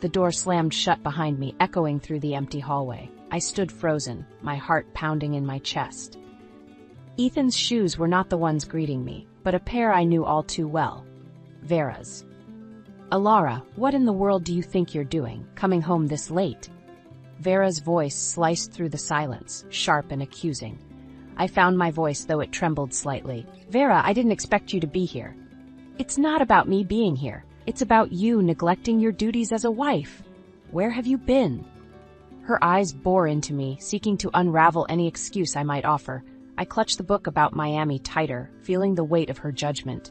The door slammed shut behind me, echoing through the empty hallway. I stood frozen, my heart pounding in my chest. Ethan's shoes were not the ones greeting me, but a pair I knew all too well. Vera's. "Alara, what in the world do you think you're doing, coming home this late?" Vera's voice sliced through the silence, sharp and accusing. I found my voice, though it trembled slightly. "Vera, I didn't expect you to be here." "It's not about me being here. It's about you neglecting your duties as a wife. Where have you been?" Her eyes bore into me, seeking to unravel any excuse I might offer. I clutched the book about Miami tighter, feeling the weight of her judgment.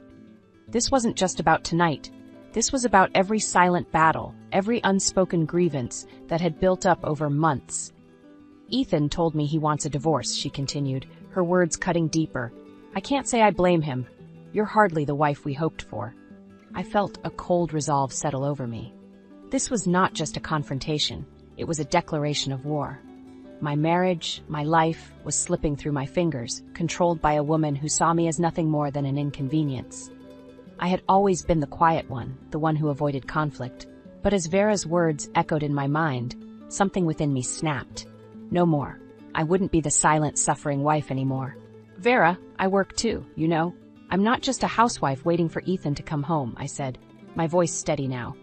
This wasn't just about tonight. This was about every silent battle, every unspoken grievance that had built up over months. "Ethan told me he wants a divorce," she continued, her words cutting deeper. "I can't say I blame him. You're hardly the wife we hoped for." I felt a cold resolve settle over me. This was not just a confrontation. It was a declaration of war. My marriage, my life, was slipping through my fingers, controlled by a woman who saw me as nothing more than an inconvenience. I had always been the quiet one, the one who avoided conflict. But as Vera's words echoed in my mind, something within me snapped. No more. I wouldn't be the silent, suffering wife anymore. "Vera, I work too, you know. I'm not just a housewife waiting for Ethan to come home," I said, my voice steady now.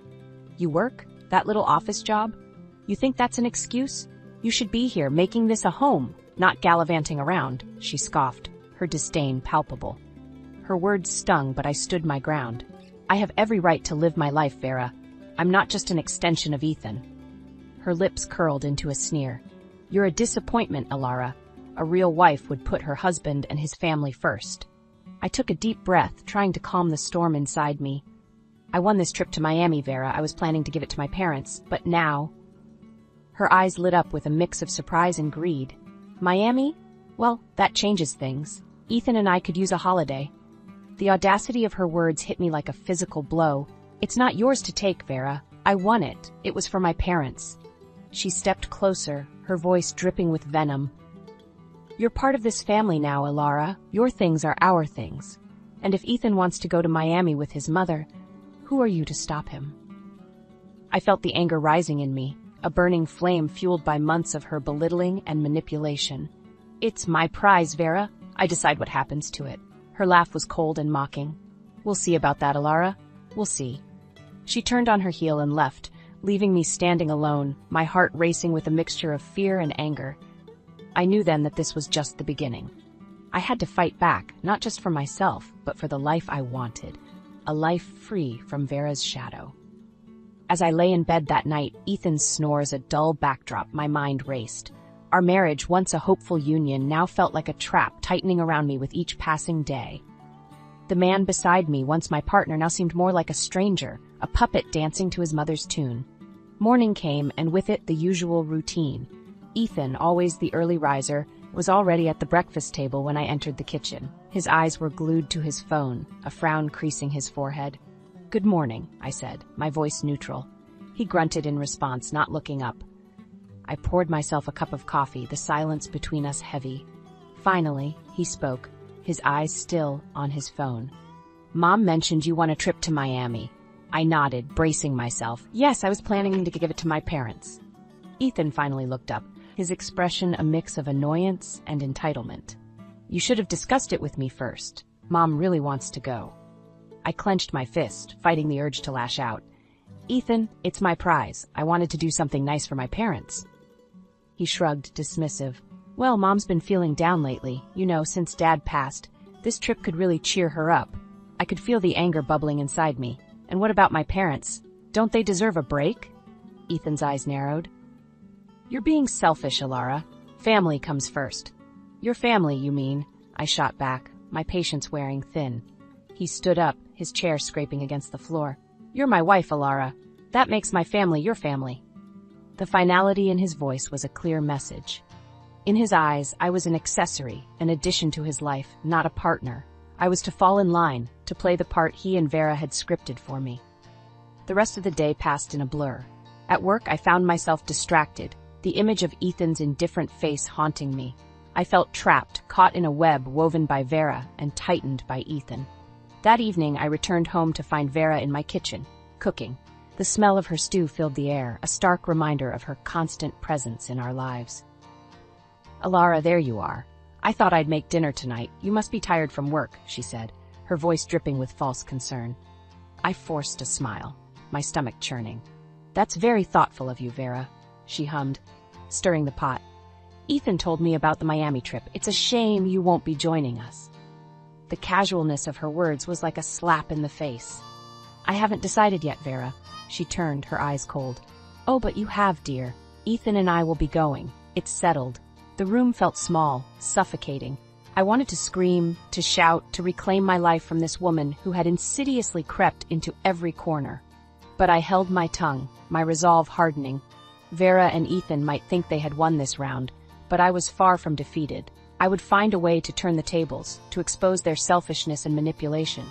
"You work? That little office job? You think that's an excuse? You should be here making this a home, not gallivanting around," she scoffed, her disdain palpable. Her words stung, but I stood my ground. "I have every right to live my life, Vera. I'm not just an extension of Ethan." Her lips curled into a sneer. "You're a disappointment, Alara. A real wife would put her husband and his family first." I took a deep breath, trying to calm the storm inside me. "I won this trip to Miami, Vera. I was planning to give it to my parents, but now—" Her eyes lit up with a mix of surprise and greed. "Miami? Well, that changes things. Ethan and I could use a holiday." The audacity of her words hit me like a physical blow. "It's not yours to take, Vera. I won it. It was for my parents." She stepped closer, her voice dripping with venom. "You're part of this family now, Alara. Your things are our things. And if Ethan wants to go to Miami with his mother, who are you to stop him?" I felt the anger rising in me, a burning flame fueled by months of her belittling and manipulation. "It's my prize, Vera. I decide what happens to it." Her laugh was cold and mocking. "We'll see about that, Alara. We'll see." She turned on her heel and left, leaving me standing alone, my heart racing with a mixture of fear and anger. I knew then that this was just the beginning. I had to fight back, not just for myself, but for the life I wanted, a life free from Vera's shadow. As I lay in bed that night, Ethan's snores a dull backdrop, my mind raced. Our marriage, once a hopeful union, now felt like a trap tightening around me with each passing day. The man beside me, once my partner, now seemed more like a stranger, a puppet dancing to his mother's tune. Morning came, and with it the usual routine. Ethan, always the early riser, was already at the breakfast table when I entered the kitchen. His eyes were glued to his phone, a frown creasing his forehead. "Good morning," I said, my voice neutral. He grunted in response, not looking up. I poured myself a cup of coffee, the silence between us heavy. Finally, he spoke, his eyes still on his phone. "Mom mentioned you want a trip to Miami." I nodded, bracing myself. "Yes, I was planning to give it to my parents." Ethan finally looked up, his expression a mix of annoyance and entitlement. "You should have discussed it with me first. Mom really wants to go." I clenched my fist, fighting the urge to lash out. "Ethan, it's my prize. I wanted to do something nice for my parents." He shrugged, dismissive. "Well, Mom's been feeling down lately, you know, since Dad passed. This trip could really cheer her up." I could feel the anger bubbling inside me. "And what about my parents? Don't they deserve a break?" Ethan's eyes narrowed. "You're being selfish, Alara. Family comes first." "Your family, you mean?" I shot back, my patience wearing thin. He stood up, his chair scraping against the floor. "You're my wife, Alara. That makes my family your family." The finality in his voice was a clear message. In his eyes, I was an accessory, an addition to his life, not a partner. I was to fall in line, to play the part he and Vera had scripted for me. The rest of the day passed in a blur. At work, I found myself distracted, the image of Ethan's indifferent face haunting me. I felt trapped, caught in a web woven by Vera and tightened by Ethan. That evening, I returned home to find Vera in my kitchen, cooking. The smell of her stew filled the air, a stark reminder of her constant presence in our lives. "Alara, there you are. I thought I'd make dinner tonight. You must be tired from work," she said, her voice dripping with false concern. I forced a smile, my stomach churning. "That's very thoughtful of you, Vera," she hummed, stirring the pot. "Ethan told me about the Miami trip. It's a shame you won't be joining us." The casualness of her words was like a slap in the face. "I haven't decided yet, Vera." She turned, her eyes cold. "Oh, but you have, dear. Ethan and I will be going. It's settled." The room felt small, suffocating. I wanted to scream, to shout, to reclaim my life from this woman who had insidiously crept into every corner. But I held my tongue, my resolve hardening. Vera and Ethan might think they had won this round, but I was far from defeated. I would find a way to turn the tables, to expose their selfishness and manipulation.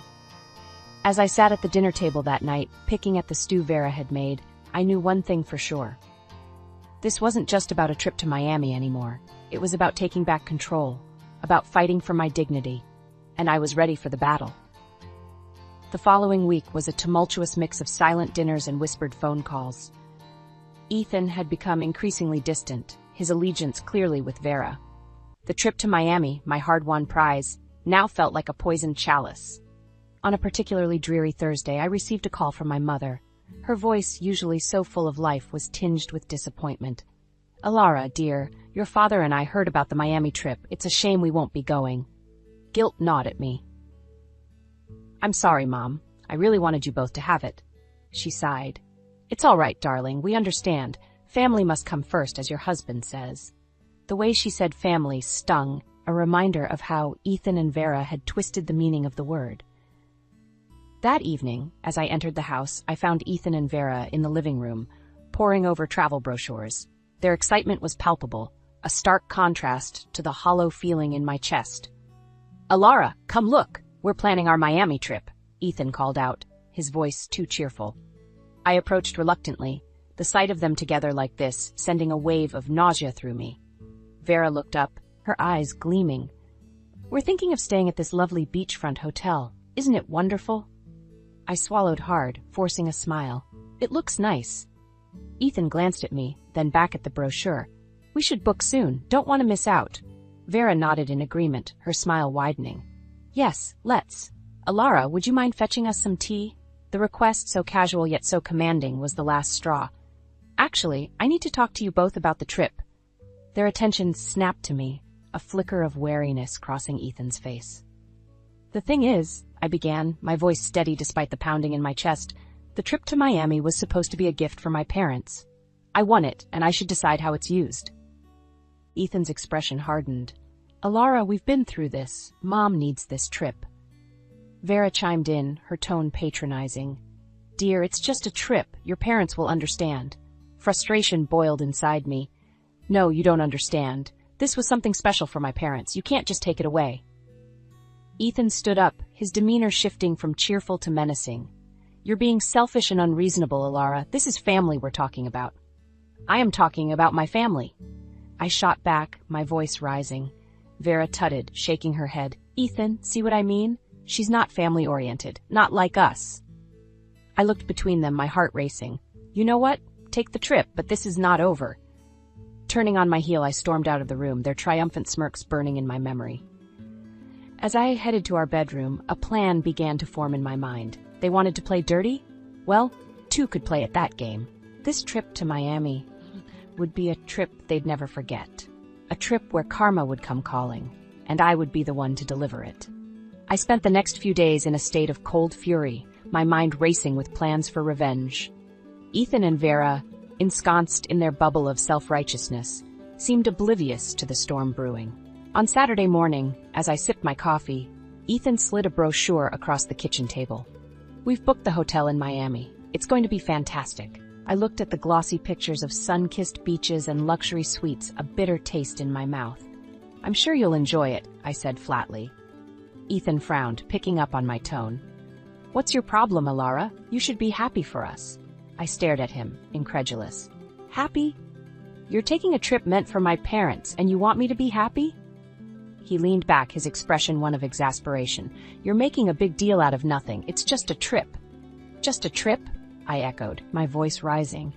As I sat at the dinner table that night, picking at the stew Vera had made, I knew one thing for sure. This wasn't just about a trip to Miami anymore. It was about taking back control, about fighting for my dignity, and I was ready for the battle. The following week was a tumultuous mix of silent dinners and whispered phone calls. Ethan had become increasingly distant, his allegiance clearly with Vera. The trip to Miami, my hard-won prize, now felt like a poisoned chalice. On a particularly dreary Thursday, I received a call from my mother. Her voice, usually so full of life, was tinged with disappointment. "Alara, dear, your father and I heard about the Miami trip. It's a shame we won't be going." Guilt gnawed at me. "I'm sorry, Mom. I really wanted you both to have it." She sighed. "It's all right, darling. We understand. Family must come first, as your husband says." The way she said family stung, a reminder of how Ethan and Vera had twisted the meaning of the word. That evening, as I entered the house, I found Ethan and Vera in the living room, poring over travel brochures. Their excitement was palpable, a stark contrast to the hollow feeling in my chest. "Alara, come look! We're planning our Miami trip," Ethan called out, his voice too cheerful. I approached reluctantly, the sight of them together like this sending a wave of nausea through me. Vera looked up, her eyes gleaming. "We're thinking of staying at this lovely beachfront hotel. Isn't it wonderful?" I swallowed hard, forcing a smile. "It looks nice." Ethan glanced at me, then back at the brochure. "We should book soon. Don't want to miss out." Vera nodded in agreement, her smile widening. "Yes, let's. Alara, would you mind fetching us some tea?" The request, so casual yet so commanding, was the last straw. "Actually, I need to talk to you both about the trip." Their attention snapped to me, a flicker of wariness crossing Ethan's face. "The thing is," I began, my voice steady despite the pounding in my chest, "the trip to Miami was supposed to be a gift for my parents. I won it, and I should decide how it's used." Ethan's expression hardened. "Alara, we've been through this. Mom needs this trip." Vera chimed in, her tone patronizing. "Dear, it's just a trip. Your parents will understand." Frustration boiled inside me. "No, you don't understand. This was something special for my parents. You can't just take it away." Ethan stood up, his demeanor shifting from cheerful to menacing. "You're being selfish and unreasonable, Alara. This is family we're talking about." "I am talking about my family." I shot back, my voice rising. Vera tutted, shaking her head. "Ethan, see what I mean? She's not family-oriented, not like us." I looked between them, my heart racing. "You know what? Take the trip, but this is not over." Turning on my heel, I stormed out of the room, their triumphant smirks burning in my memory. As I headed to our bedroom, a plan began to form in my mind. They wanted to play dirty? Well, two could play at that game. This trip to Miami would be a trip they'd never forget. A trip where karma would come calling, and I would be the one to deliver it. I spent the next few days in a state of cold fury, my mind racing with plans for revenge. Ethan and Vera, ensconced in their bubble of self-righteousness, seemed oblivious to the storm brewing. On Saturday morning, as I sipped my coffee, Ethan slid a brochure across the kitchen table. "We've booked the hotel in Miami. It's going to be fantastic." I looked at the glossy pictures of sun-kissed beaches and luxury suites, a bitter taste in my mouth. "I'm sure you'll enjoy it," I said flatly. Ethan frowned, picking up on my tone. "What's your problem, Alara? You should be happy for us." I stared at him, incredulous. "Happy? You're taking a trip meant for my parents, and you want me to be happy?" He leaned back, his expression one of exasperation. "You're making a big deal out of nothing. It's just a trip." "Just a trip?" I echoed, my voice rising.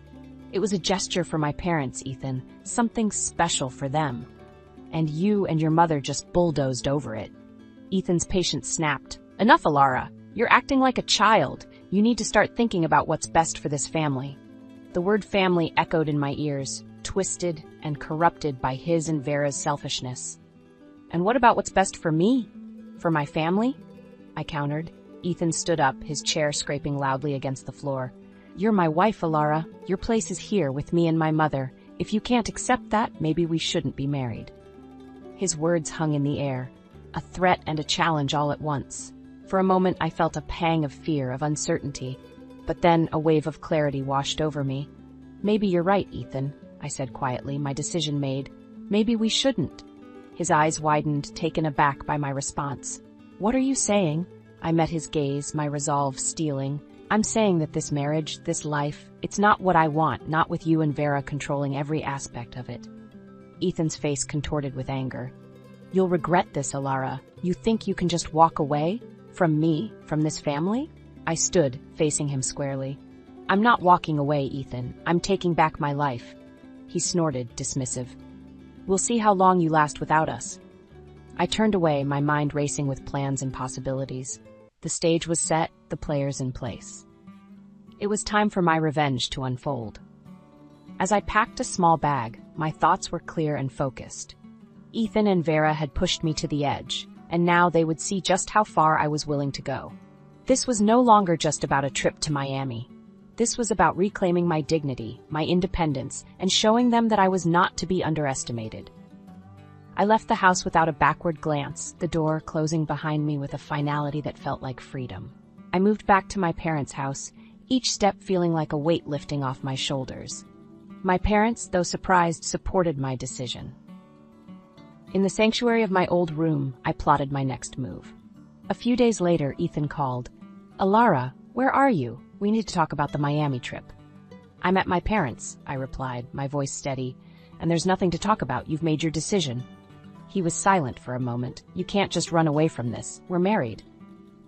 It was a gesture for my parents, Ethan, something special for them. And you and your mother just bulldozed over it. Ethan's patience snapped. Enough, Alara. You're acting like a child. You need to start thinking about what's best for this family. The word family echoed in my ears, twisted and corrupted by his and Vera's selfishness. And what about what's best for me? For my family? I countered. Ethan stood up, his chair scraping loudly against the floor. You're my wife, Alara. Your place is here with me and my mother. If you can't accept that, maybe we shouldn't be married. His words hung in the air, a threat and a challenge all at once. For a moment, I felt a pang of fear, of uncertainty. But then a wave of clarity washed over me. Maybe you're right, Ethan, I said quietly, my decision made. Maybe we shouldn't. His eyes widened, taken aback by my response. What are you saying? I met his gaze, my resolve steeling. I'm saying that this marriage, this life, it's not what I want, not with you and Vera controlling every aspect of it. Ethan's face contorted with anger. You'll regret this, Alara. You think you can just walk away? From me? From this family? I stood, facing him squarely. I'm not walking away, Ethan. I'm taking back my life. He snorted, dismissive. We'll see how long you last without us. I turned away, my mind racing with plans and possibilities. The stage was set, the players in place. It was time for my revenge to unfold. As I packed a small bag, my thoughts were clear and focused. Ethan and Vera had pushed me to the edge, and now they would see just how far I was willing to go. This was no longer just about a trip to Miami. This was about reclaiming my dignity, my independence, and showing them that I was not to be underestimated. I left the house without a backward glance, the door closing behind me with a finality that felt like freedom. I moved back to my parents' house, each step feeling like a weight lifting off my shoulders. My parents, though surprised, supported my decision. In the sanctuary of my old room, I plotted my next move. A few days later, Ethan called. Alara, where are you? We need to talk about the Miami trip. I'm at my parents', I replied, my voice steady. And there's nothing to talk about. You've made your decision. He was silent for a moment. You can't just run away from this. We're married.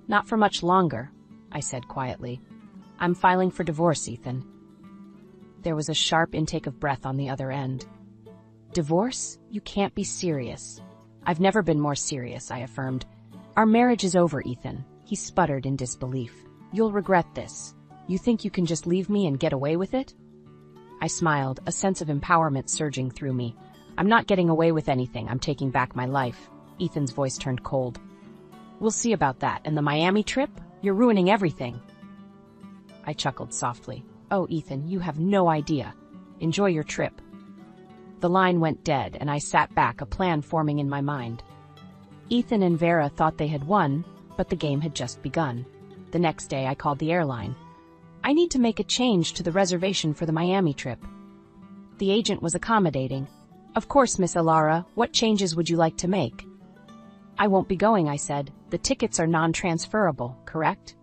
Not for much longer, I said quietly. I'm filing for divorce, Ethan. There was a sharp intake of breath on the other end. Divorce? You can't be serious. I've never been more serious, I affirmed. Our marriage is over, Ethan. He sputtered in disbelief. You'll regret this. You think you can just leave me and get away with it? I smiled, a sense of empowerment surging through me. I'm not getting away with anything. I'm taking back my life. Ethan's voice turned cold. We'll see about that. And the Miami trip? You're ruining everything. I chuckled softly. Oh, Ethan, you have no idea. Enjoy your trip. The line went dead, and I sat back, a plan forming in my mind. Ethan and Vera thought they had won, but the game had just begun. The next day, I called the airline. I need to make a change to the reservation for the Miami trip. The agent was accommodating. Of course, Miss Alara, what changes would you like to make? I won't be going, I said. The tickets are non-transferable, correct?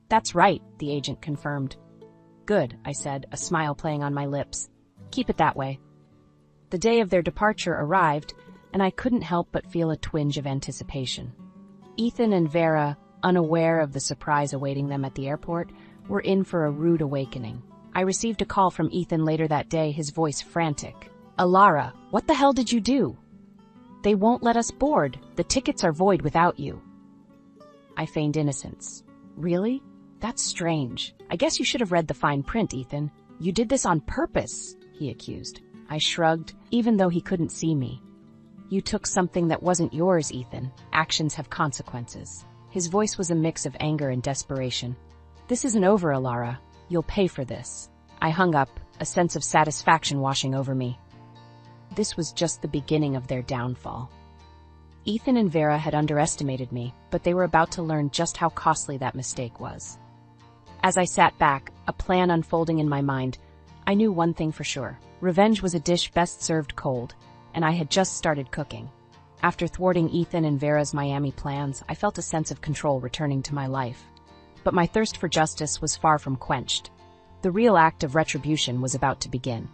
That's right, the agent confirmed. Good, I said, a smile playing on my lips. Keep it that way. The day of their departure arrived, and I couldn't help but feel a twinge of anticipation. Ethan and Vera, unaware of the surprise awaiting them at the airport, were in for a rude awakening. I received a call from Ethan later that day, his voice frantic. Alara, what the hell did you do? They won't let us board. The tickets are void without you. I feigned innocence. Really? That's strange. I guess you should have read the fine print, Ethan. You did this on purpose, he accused. I shrugged, even though he couldn't see me. You took something that wasn't yours, Ethan. Actions have consequences. His voice was a mix of anger and desperation. This isn't over, Alara. You'll pay for this. I hung up, a sense of satisfaction washing over me. This was just the beginning of their downfall. Ethan and Vera had underestimated me, but they were about to learn just how costly that mistake was. As I sat back, a plan unfolding in my mind, I knew one thing for sure. Revenge was a dish best served cold, and I had just started cooking. After thwarting Ethan and Vera's Miami plans, I felt a sense of control returning to my life. But my thirst for justice was far from quenched. The real act of retribution was about to begin.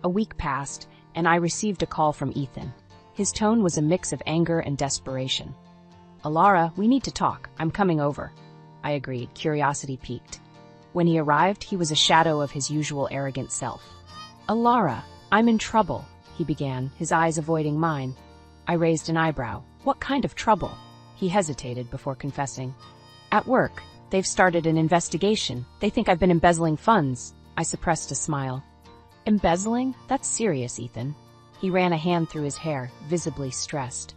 A week passed, and I received a call from Ethan. His tone was a mix of anger and desperation. Alara, we need to talk. I'm coming over. I agreed, curiosity piqued. When he arrived, he was a shadow of his usual arrogant self. "Alara, I'm in trouble," he began, his eyes avoiding mine. I raised an eyebrow. "What kind of trouble?" He hesitated before confessing. "At work. They've started an investigation. They think I've been embezzling funds." I suppressed a smile. "Embezzling? That's serious, Ethan." He ran a hand through his hair, visibly stressed.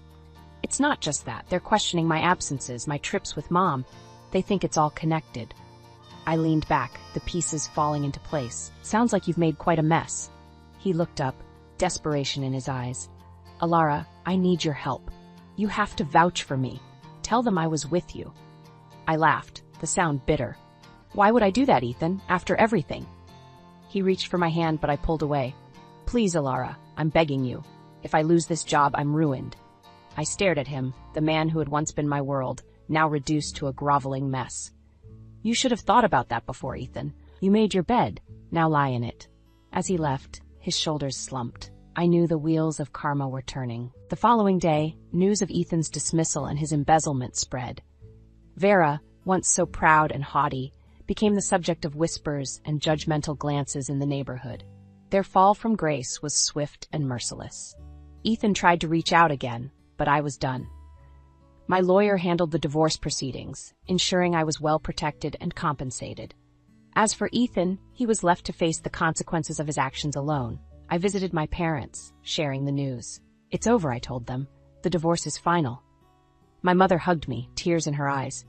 "It's not just that. They're questioning my absences, my trips with Mom. They think it's all connected." I leaned back, the pieces falling into place. "Sounds like you've made quite a mess." He looked up, desperation in his eyes. "Alara, I need your help. You have to vouch for me. Tell them I was with you." I laughed, the sound bitter. "Why would I do that, Ethan, after everything?" He reached for my hand, but I pulled away. "Please, Alara, I'm begging you. If I lose this job, I'm ruined." I stared at him, the man who had once been my world, now reduced to a groveling mess. "You should have thought about that before, Ethan. You made your bed. Now lie in it." As he left, his shoulders slumped. I knew the wheels of karma were turning. The following day, news of Ethan's dismissal and his embezzlement spread. Vera, once so proud and haughty, became the subject of whispers and judgmental glances in the neighborhood. Their fall from grace was swift and merciless. Ethan tried to reach out again, but I was done. My lawyer handled the divorce proceedings, ensuring I was well protected and compensated. As for Ethan, he was left to face the consequences of his actions alone. I visited my parents, sharing the news. "It's over," I told them. "The divorce is final." My mother hugged me, tears in her eyes.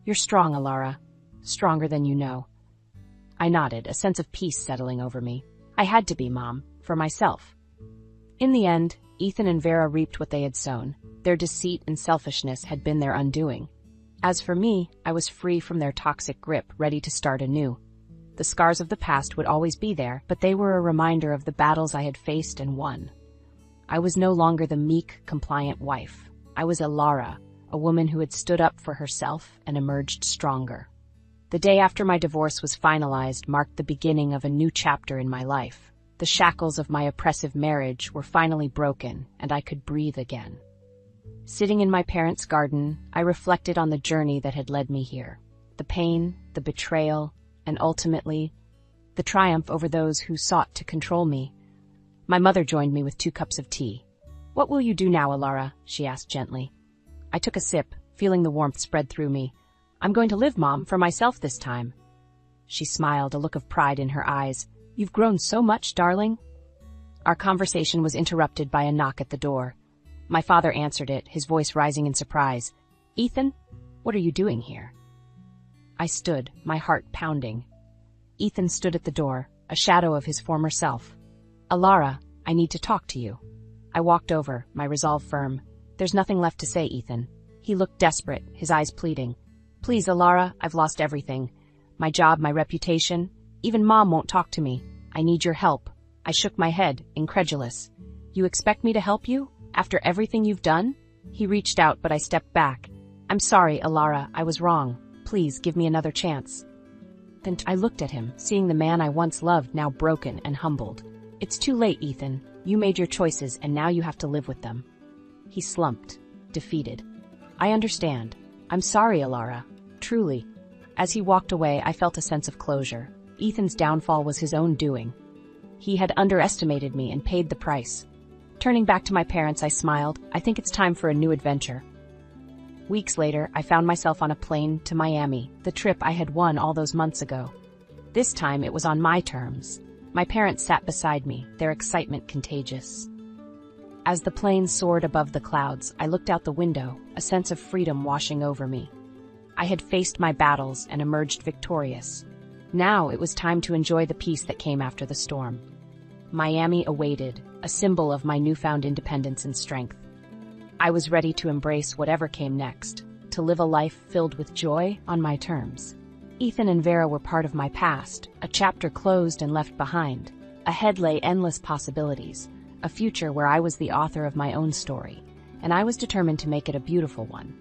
"You're strong, Alara. Stronger than you know." I nodded, a sense of peace settling over me. I had to be, Mom, for myself. In the end, Ethan and Vera reaped what they had sown. Their deceit and selfishness had been their undoing. As for me, I was free from their toxic grip, ready to start anew. The scars of the past would always be there, but they were a reminder of the battles I had faced and won. I was no longer the meek, compliant wife. I was Alara, a woman who had stood up for herself and emerged stronger. The day after my divorce was finalized marked the beginning of a new chapter in my life. The shackles of my oppressive marriage were finally broken, and I could breathe again. Sitting in my parents' garden, I reflected on the journey that had led me here. The pain, the betrayal, and ultimately, the triumph over those who sought to control me. My mother joined me with 2 cups of tea. "What will you do now, Alara?" she asked gently. I took a sip, feeling the warmth spread through me. "I'm going to live, Mom, for myself this time." She smiled, a look of pride in her eyes. "You've grown so much, darling." Our conversation was interrupted by a knock at the door. My father answered it, his voice rising in surprise. "Ethan, what are you doing here?" I stood, my heart pounding. Ethan stood at the door, a shadow of his former self. "Alara, I need to talk to you." I walked over, my resolve firm. "There's nothing left to say, Ethan." He looked desperate, his eyes pleading. "Please, Alara, I've lost everything. My job, my reputation. Even Mom won't talk to me. I need your help." I shook my head, incredulous. "You expect me to help you? After everything you've done?" He reached out, but I stepped back. "I'm sorry, Alara, I was wrong. Please give me another chance." Then I looked at him, seeing the man I once loved now broken and humbled. "It's too late, Ethan. You made your choices, and now you have to live with them." He slumped, defeated. "I understand. I'm sorry, Alara. Truly." As he walked away, I felt a sense of closure. Ethan's downfall was his own doing. He had underestimated me and paid the price. Turning back to my parents, I smiled. "I think it's time for a new adventure." Weeks later, I found myself on a plane to Miami, the trip I had won all those months ago. This time, it was on my terms. My parents sat beside me, their excitement contagious. As the plane soared above the clouds, I looked out the window, a sense of freedom washing over me. I had faced my battles and emerged victorious. Now it was time to enjoy the peace that came after the storm. Miami awaited, a symbol of my newfound independence and strength. I was ready to embrace whatever came next, to live a life filled with joy on my terms. Ethan and Vera were part of my past, a chapter closed and left behind. Ahead lay endless possibilities, a future where I was the author of my own story, and I was determined to make it a beautiful one.